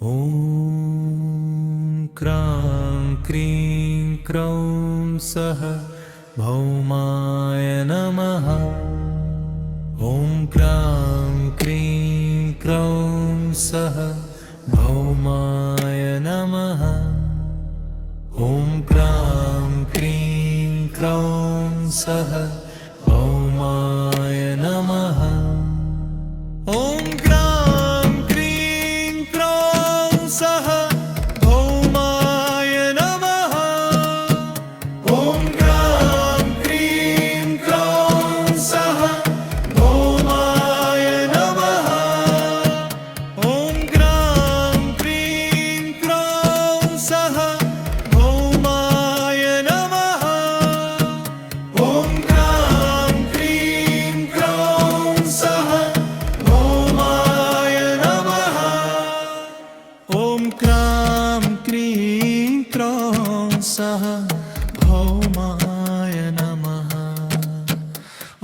ॐ क्रां क्रीं क्रौं सः भौमाय नमः। ॐ क्रां क्रीं क्रौं सः भौमाय नमः। ॐ क्रां क्रीं क्रौं सः भौमाय नमः। ॐ क्रां क्रीं क्रौं सः भौमाय नमः। ॐ क्रां क्रीं क्रौं सः भौमाय नमः। ॐ क्रां क्रीं क्रौं सः भौमाय नमः। ॐ क्रां क्रीं क्रौं सः भौमाय नमः। ॐ क्रां क्रीं क्रौं सः भौमाय नमः।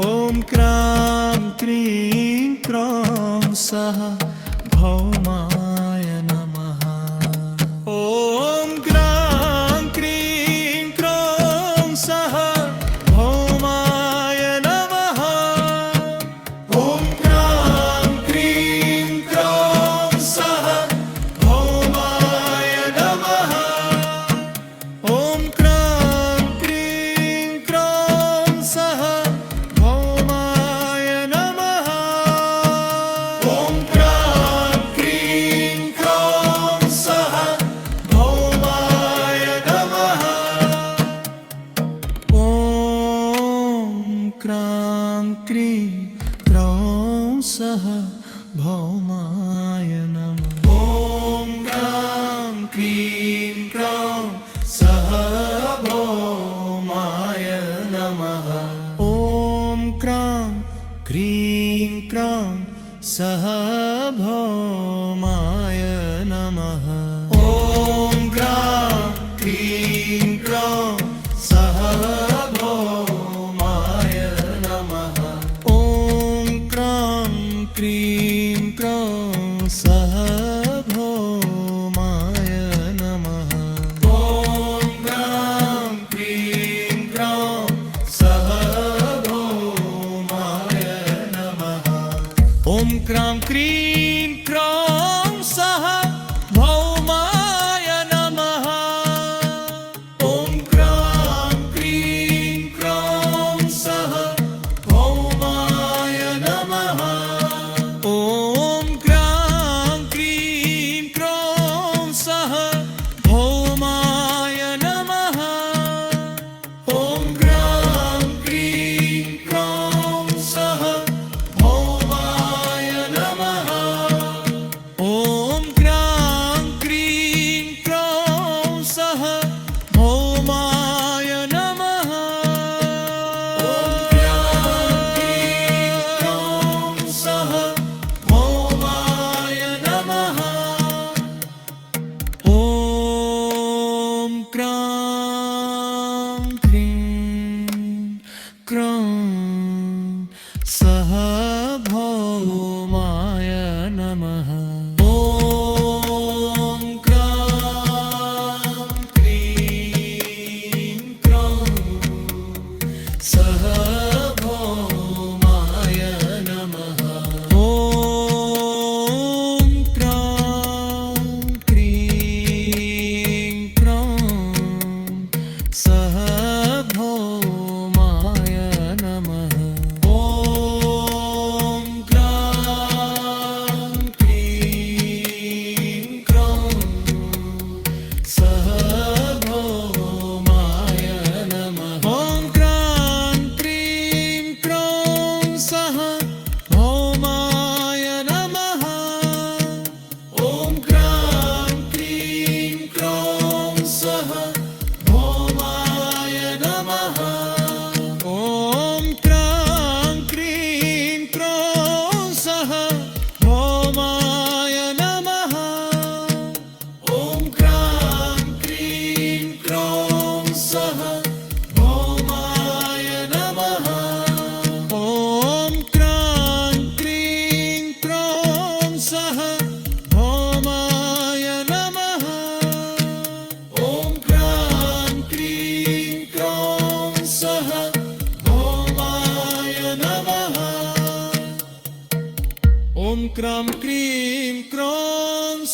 ॐ क्रां क्रीं क्रौं सः भौमाय नमः। ॐ क्रां क्रीं क्रौं सः भौमाय नमः। ॐ क्रां क्रीं क्रौं सः भौमाय नमः। ॐ क्रां क्रीं क्रौं सः भौमाय नमः। ॐ क्रां क्रीं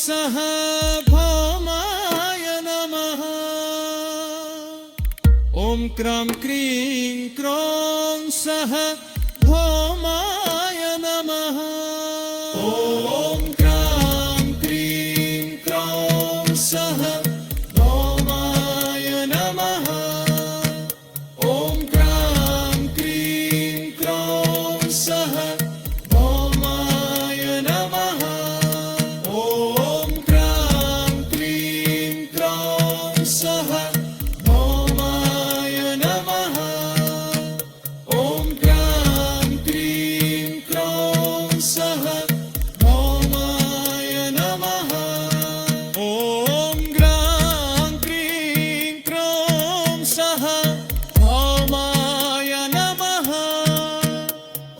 सः भौमाय नमः। ॐ क्रं क्रीं क्रौं सः भौमाय नमः। ॐ क्रं क्रीं क्रौं सः भौमाय नमः। ॐ क्रं क्रीं क्रौं सः भौमाय नमः। ॐ क्रं क्रीं क्रौं सः भौमाय नमः। ॐ क्रं क्रीं क्रौं सः भौमाय नमः। ॐ क्रं क्रीं क्रौं सः भौमाय नमः।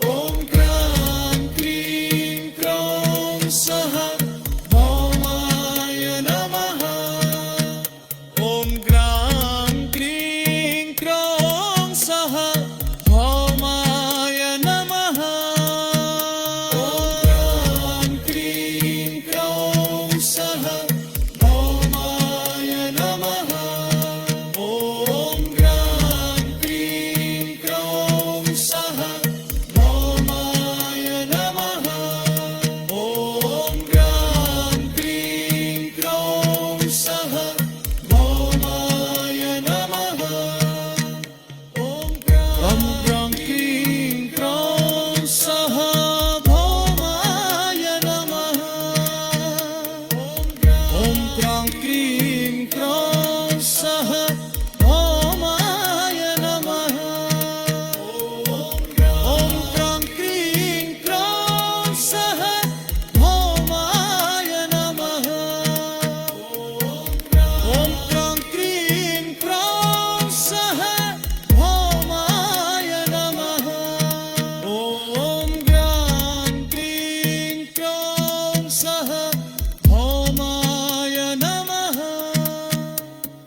ॐ क्रं क्रीं क्रौं सः भौमाय नमः। ॐ क्रं क्रीं क्रौं सः भौमाय नमः। ॐ क्रं क्रीं क्रौं सः भौमाय नमः। ॐ क्रं क्रीं क्रौं सः भौमाय नमः। ॐ क्रं क्रीं क्रौं सः भौमाय नमः। ॐ क्रं क्रीं क्रौं सः भौमाय नमः। ॐ क्रं क्रीं क्रौं सः भौमाय नमः। ॐ क्रं क्रीं क्रौं सः भौमाय नमः। ॐ क्रं क्रीं क्रौं सः भौमाय नमः। ॐ क्रं क्रीं क्रौं सः भौमाय नमः।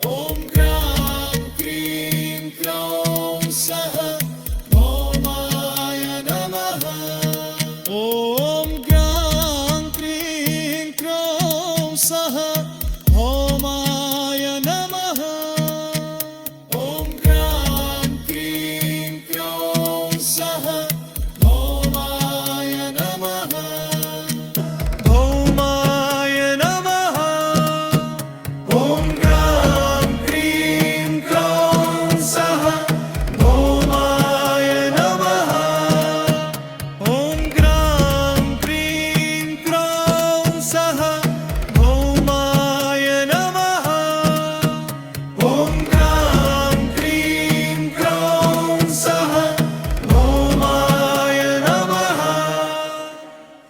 ॐ क्रं क्रीं क्रौं सः भौमाय नमः। ॐ क्रं क्रीं क्रौं सः भौमाय नमः। ॐ क्रं क्रीं क्रौं सः भौमाय नमः। भौमाय नमः। ॐ क्रं क्रीं क्रौं सः भौमाय नमः। ॐ क्रं क्रीं क्रौं सः भौमाय नमः। ॐ क्रं क्रीं क्रौं सः भौमाय नमः।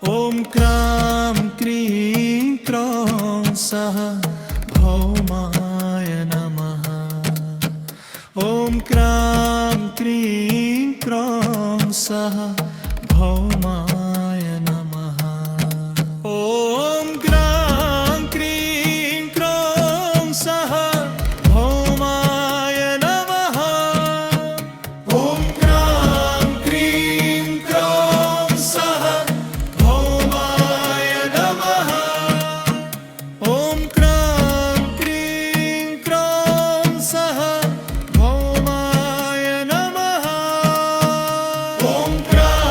ॐ क्रं क्रीं क्रौं सः भौमाय नमः। ॐ क्रं क्रीं क्रौं सः भौमाय नमः। ॐ क्रं क्रीं क्रौं सः भौमाय नमः। ॐ क्रं क्रीं क्रौं सः भौमाय नमः। ॐ क्रं क्रीं क्रौं सः भौमाय नमः। ॐ क्रं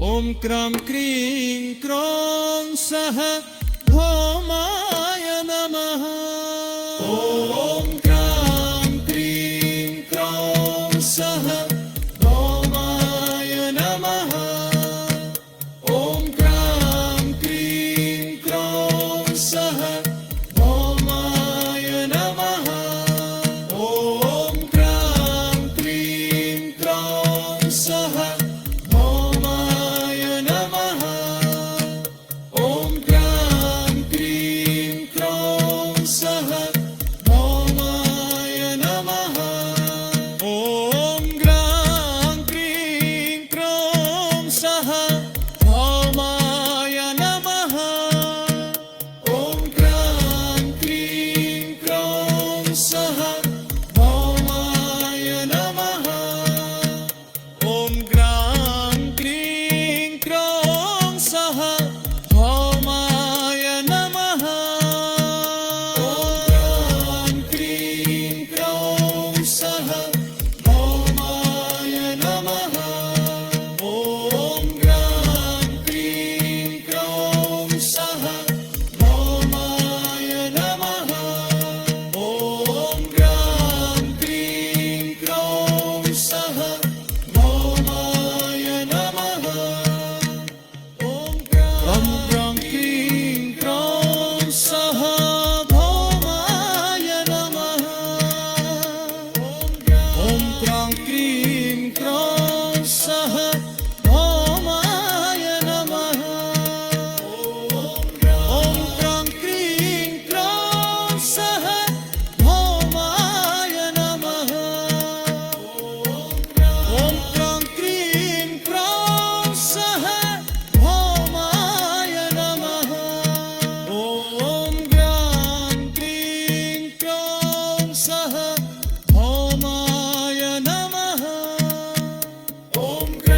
ॐ क्रां क्रीं क्रों सः भौमाय नमः ॐ क्रां क्रीं क्रों सः भौमाय नमः ॐ क्रां क्रीं क्रों सः भौमाय नमः ॐ क्रां क्रीं क्रों सः भौमाय नमः ॐ क्रां क्रीं क्रों सः भौमाय नमः ॐ क्रां क्रीं क्रों सः भौमाय नमः ॐ क्रां क्रीं क्रों सः भौमाय नमः ॐ क्रां क्रीं क्रों सः भौमाय नमः ॐ क्रां क्रीं क्रों सः भौमाय नमः ॐ क्रां क्रीं क्रों सः भौमाय नमः ॐ क्रां क्रीं क्रों सः भौमाय नमः ॐ क्रां क्रीं क्रों सः भौमाय नमः ॐ क्रां क्रीं क्रों सः भौमाय नमः ॐ क्रां क्रीं क्रों सः भौमाय नमः ॐ क्रां क्रीं क्रों सः भौमाय नमः ॐ क्रां क्रीं क्रों सः भौमाय नमः ॐ क्रां